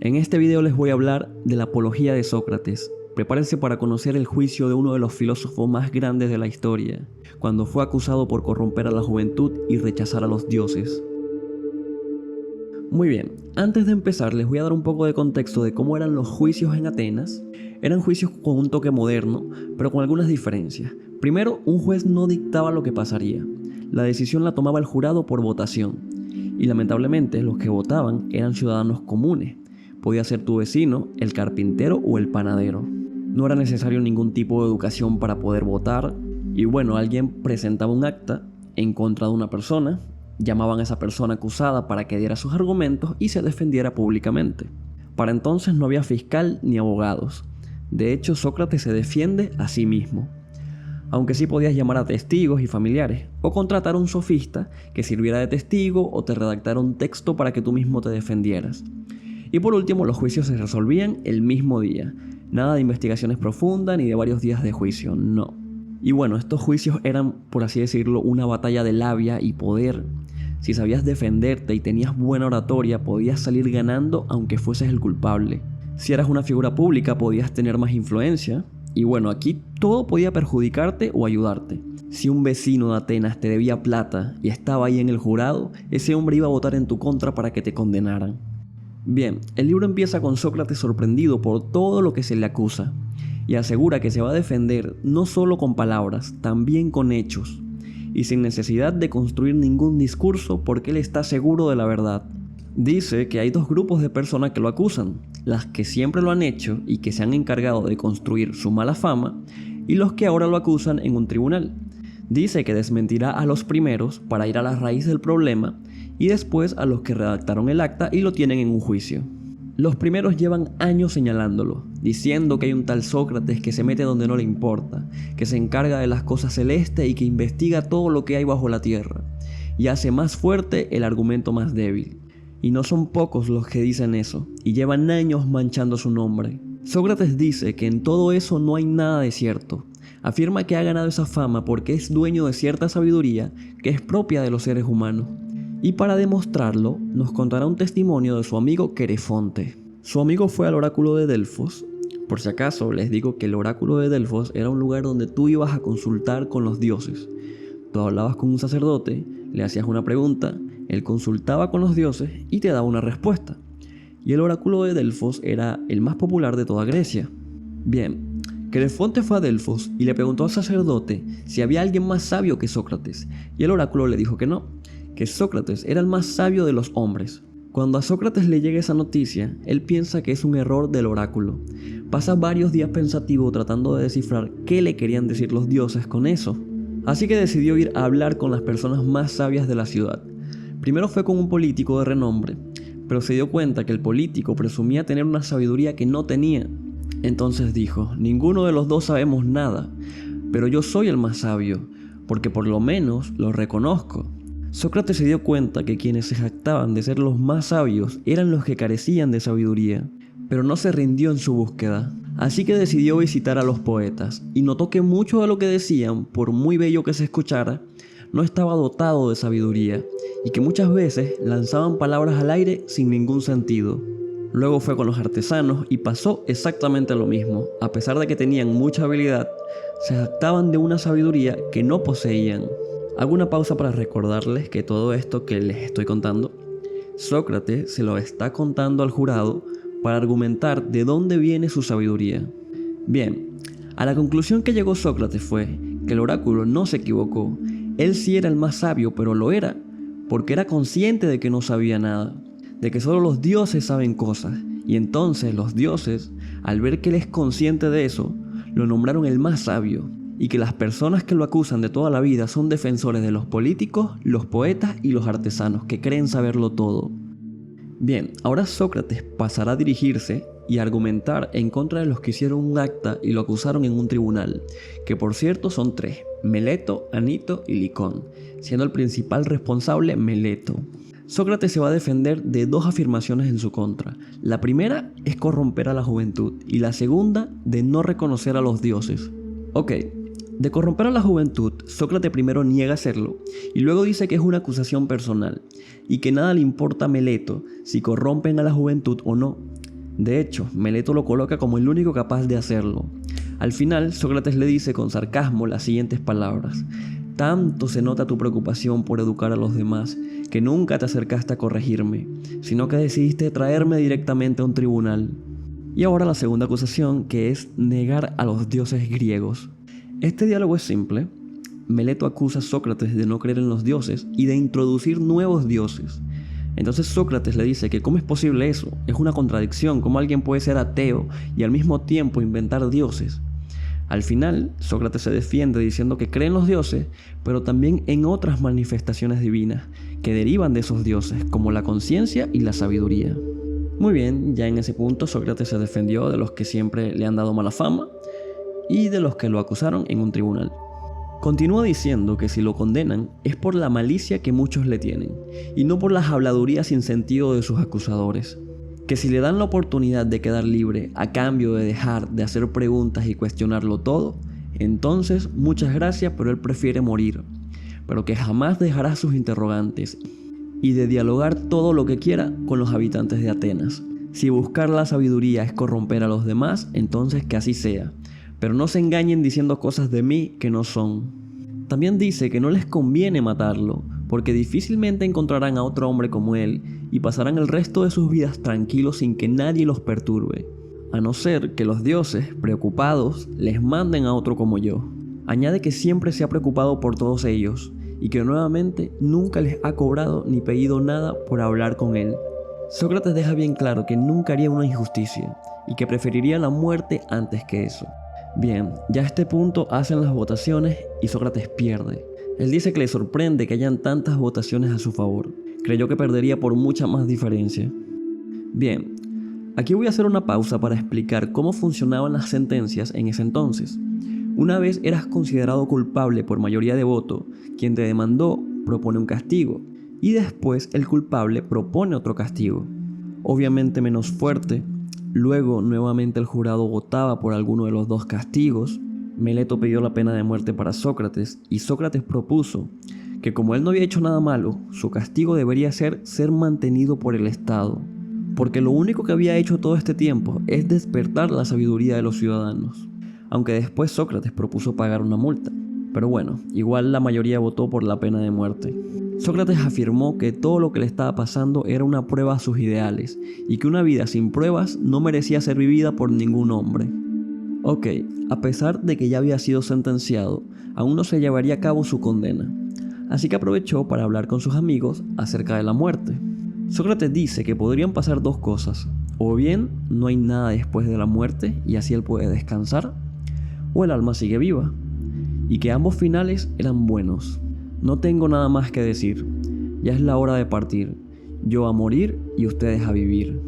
En este video les voy a hablar de la apología de Sócrates. Prepárense para conocer el juicio de uno de los filósofos más grandes de la historia, cuando fue acusado por corromper a la juventud y rechazar a los dioses. Muy bien, antes de empezar les voy a dar un poco de contexto de cómo eran los juicios en Atenas. Eran juicios con un toque moderno, pero con algunas diferencias. Primero, un juez no dictaba lo que pasaría. La decisión la tomaba el jurado por votación. Y lamentablemente los que votaban eran ciudadanos comunes. Podía ser tu vecino, el carpintero o el panadero. No era necesario ningún tipo de educación para poder votar. Y bueno, alguien presentaba un acta en contra de una persona, llamaban a esa persona acusada para que diera sus argumentos y se defendiera públicamente. Para entonces no había fiscal ni abogados. De hecho, Sócrates se defiende a sí mismo. Aunque sí podías llamar a testigos y familiares, o contratar a un sofista que sirviera de testigo o te redactara un texto para que tú mismo te defendieras. Y por último, los juicios se resolvían el mismo día. Nada de investigaciones profundas ni de varios días de juicio, no. Y bueno, estos juicios eran, por así decirlo, una batalla de labia y poder. Si sabías defenderte y tenías buena oratoria, podías salir ganando aunque fueses el culpable. Si eras una figura pública, podías tener más influencia. Y bueno, aquí todo podía perjudicarte o ayudarte. Si un vecino de Atenas te debía plata y estaba ahí en el jurado, ese hombre iba a votar en tu contra para que te condenaran. Bien, el libro empieza con Sócrates sorprendido por todo lo que se le acusa y asegura que se va a defender no solo con palabras, también con hechos y sin necesidad de construir ningún discurso porque él está seguro de la verdad. Dice que hay dos grupos de personas que lo acusan, las que siempre lo han hecho y que se han encargado de construir su mala fama y los que ahora lo acusan en un tribunal. Dice que desmentirá a los primeros para ir a la raíz del problema y después a los que redactaron el acta y lo tienen en un juicio. Los primeros llevan años señalándolo, diciendo que hay un tal Sócrates que se mete donde no le importa, que se encarga de las cosas celestes y que investiga todo lo que hay bajo la tierra, y hace más fuerte el argumento más débil. Y no son pocos los que dicen eso, y llevan años manchando su nombre. Sócrates dice que en todo eso no hay nada de cierto. Afirma que ha ganado esa fama porque es dueño de cierta sabiduría que es propia de los seres humanos. Y para demostrarlo, nos contará un testimonio de su amigo Querefonte. Su amigo fue al oráculo de Delfos. Por si acaso, les digo que el oráculo de Delfos era un lugar donde tú ibas a consultar con los dioses. Tú hablabas con un sacerdote, le hacías una pregunta, él consultaba con los dioses y te daba una respuesta. Y el oráculo de Delfos era el más popular de toda Grecia. Bien, Querefonte fue a Delfos y le preguntó al sacerdote si había alguien más sabio que Sócrates, y el oráculo le dijo que no, que Sócrates era el más sabio de los hombres. Cuando a Sócrates le llega esa noticia, él piensa que es un error del oráculo. Pasa varios días pensativo tratando de descifrar qué le querían decir los dioses con eso. Así que decidió ir a hablar con las personas más sabias de la ciudad. Primero fue con un político de renombre, pero se dio cuenta que el político presumía tener una sabiduría que no tenía. Entonces dijo: ninguno de los dos sabemos nada, pero yo soy el más sabio, porque por lo menos lo reconozco. Sócrates se dio cuenta que quienes se jactaban de ser los más sabios eran los que carecían de sabiduría, pero no se rindió en su búsqueda. Así que decidió visitar a los poetas, y notó que mucho de lo que decían, por muy bello que se escuchara, no estaba dotado de sabiduría, y que muchas veces lanzaban palabras al aire sin ningún sentido. Luego fue con los artesanos y pasó exactamente lo mismo. A pesar de que tenían mucha habilidad, se jactaban de una sabiduría que no poseían. Hago una pausa para recordarles que todo esto que les estoy contando, Sócrates se lo está contando al jurado para argumentar de dónde viene su sabiduría. Bien, a la conclusión que llegó Sócrates fue que el oráculo no se equivocó. Él sí era el más sabio, pero lo era porque era consciente de que no sabía nada, de que solo los dioses saben cosas, y entonces los dioses, al ver que él es consciente de eso, lo nombraron el más sabio, y que las personas que lo acusan de toda la vida son defensores de los políticos, los poetas y los artesanos, que creen saberlo todo. Bien, ahora Sócrates pasará a dirigirse y argumentar en contra de los que hicieron un acta y lo acusaron en un tribunal, que por cierto son tres: Meleto, Anito y Licón, siendo el principal responsable Meleto. Sócrates se va a defender de dos afirmaciones en su contra. La primera es corromper a la juventud y la segunda de no reconocer a los dioses. Ok, de corromper a la juventud, Sócrates primero niega hacerlo y luego dice que es una acusación personal y que nada le importa a Meleto si corrompen a la juventud o no. De hecho, Meleto lo coloca como el único capaz de hacerlo. Al final, Sócrates le dice con sarcasmo las siguientes palabras: tanto se nota tu preocupación por educar a los demás, que nunca te acercaste a corregirme, sino que decidiste traerme directamente a un tribunal. Y ahora la segunda acusación, que es negar a los dioses griegos. Este diálogo es simple. Meleto acusa a Sócrates de no creer en los dioses y de introducir nuevos dioses. Entonces Sócrates le dice que ¿cómo es posible eso? Es una contradicción, ¿cómo alguien puede ser ateo y al mismo tiempo inventar dioses? Al final, Sócrates se defiende diciendo que cree en los dioses, pero también en otras manifestaciones divinas que derivan de esos dioses, como la conciencia y la sabiduría. Muy bien, ya en ese punto Sócrates se defendió de los que siempre le han dado mala fama y de los que lo acusaron en un tribunal. Continúa diciendo que si lo condenan es por la malicia que muchos le tienen, y no por las habladurías sin sentido de sus acusadores. Que si le dan la oportunidad de quedar libre a cambio de dejar de hacer preguntas y cuestionarlo todo, entonces muchas gracias, pero él prefiere morir, pero que jamás dejará sus interrogantes y de dialogar todo lo que quiera con los habitantes de Atenas. Si buscar la sabiduría es corromper a los demás, entonces que así sea, pero no se engañen diciendo cosas de mí que no son. También dice que no les conviene matarlo, porque difícilmente encontrarán a otro hombre como él y pasarán el resto de sus vidas tranquilos sin que nadie los perturbe, a no ser que los dioses, preocupados, les manden a otro como yo. Añade que siempre se ha preocupado por todos ellos y que nuevamente nunca les ha cobrado ni pedido nada por hablar con él. Sócrates deja bien claro que nunca haría una injusticia y que preferiría la muerte antes que eso. Bien, ya a este punto hacen las votaciones y Sócrates pierde. Él dice que le sorprende que hayan tantas votaciones a su favor. Creyó que perdería por mucha más diferencia. Bien, aquí voy a hacer una pausa para explicar cómo funcionaban las sentencias en ese entonces. Una vez eras considerado culpable por mayoría de voto, quien te demandó propone un castigo, y después el culpable propone otro castigo, obviamente menos fuerte. Luego nuevamente el jurado votaba por alguno de los dos castigos. Meleto pidió la pena de muerte para Sócrates y Sócrates propuso que como él no había hecho nada malo, su castigo debería ser mantenido por el Estado, porque lo único que había hecho todo este tiempo es despertar la sabiduría de los ciudadanos, aunque después Sócrates propuso pagar una multa. Pero bueno, igual la mayoría votó por la pena de muerte. Sócrates afirmó que todo lo que le estaba pasando era una prueba a sus ideales y que una vida sin pruebas no merecía ser vivida por ningún hombre. Ok, a pesar de que ya había sido sentenciado, aún no se llevaría a cabo su condena, así que aprovechó para hablar con sus amigos acerca de la muerte. Sócrates dice que podrían pasar dos cosas: o bien no hay nada después de la muerte y así él puede descansar, o el alma sigue viva, y que ambos finales eran buenos. No tengo nada más que decir, ya es la hora de partir, yo a morir y ustedes a vivir.